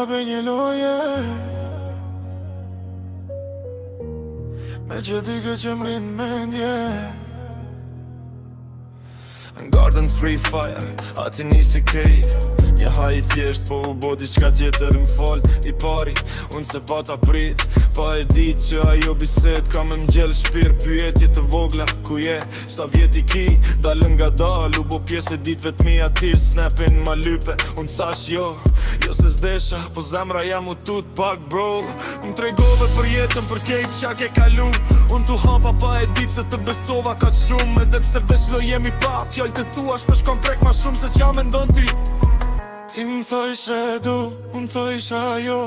ta bëj një loje me që dike që m'rin mendje. Në garden free fire, ati nisi kejt. Një haj i thjesht, po u bo diçka tjetër m'fall. I pari, unë se pa ta prit, pa e dit që ajo bised ka me m'gjell shpir. Pyetje të vogla, ku je, sa vjet i ki. Dalën nga dal, u bo pjesë e ditve t'mi ati. Snapin ma lype, unë thash jo se s'desha, po zemra jam u tut pak bro. Më tregove për jetën, për kejt qa ke kalu. Unë tu hapa pa e dit se të besova ka shumë. Edhe pse veç lo jemi pa, fjall të tua shpesh kom prek ma shumë se qa me ndon ti. Ti më thoj she du, unë thoj sha jo,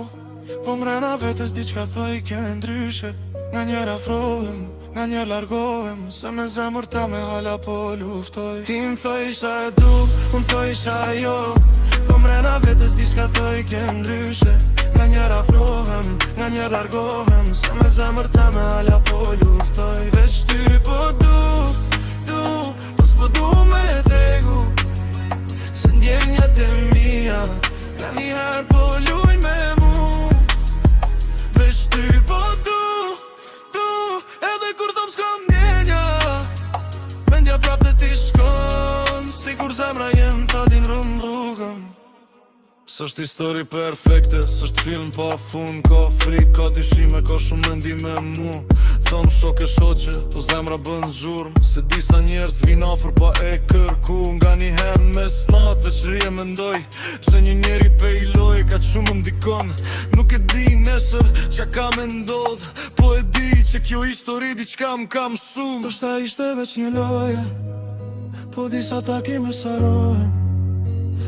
po mrena vetës diqka thoj ke ndryshe. Nga njer afrohem, nga njer largohem, se me zemër ta me hala po luftoj. Ti më thoj sha du, unë thoj sha jo, po mrena vetës diqka thoj ke ndryshe. Nga njer afrohem, nga njer largohem, se me zemër ta me hala po luftoj. Veç ty po po s'po du me tregu, se ndjenjat e mija nga njëherë po luj me mu. Veç ty po edhe kur thom s'kom ndjenja, mendja prap të ti shkon, si kur zemra jem ta din rrugëm. S'është histori perfekte, s'është film pa fund. Ka frik, ka dyshime, ka shumë mendime mu. Thom shok e shoqe, po zemra bën zhurm. Se disa njerëz vin afër pa e kërku. Nga një herë me snat, veç rije mendoj, pse një njeri pe i loj ka shumë më ndikon. Nuk e di nesër qa ka me ndodh, po e di që kjo histori diçka m'ka mësu. Do shta ishte veç një loje, po disa takime sarohen.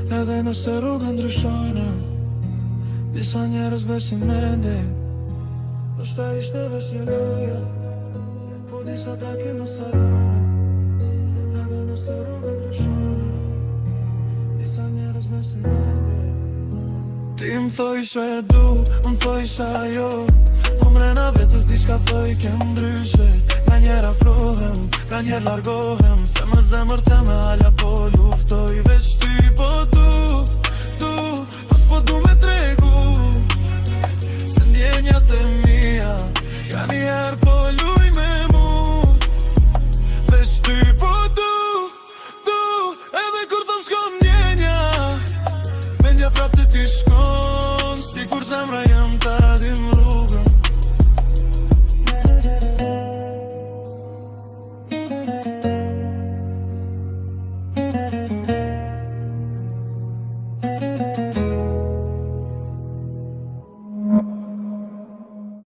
Edhe nëse rruga ndryshojnë, disa njerëz besin mende. Do shta ishte veç një loje, po disa takime sarohen. Edhe nëse rruga ndryshojnë, disa njerëz besin mende. Ti më thoj shë e du, më thoj sha jo, po mrena vetës diçka thoj ke ndryshe. Nga njer afrohem, nga njer largohem, se me zemër te me hala po luftoj. Veç ty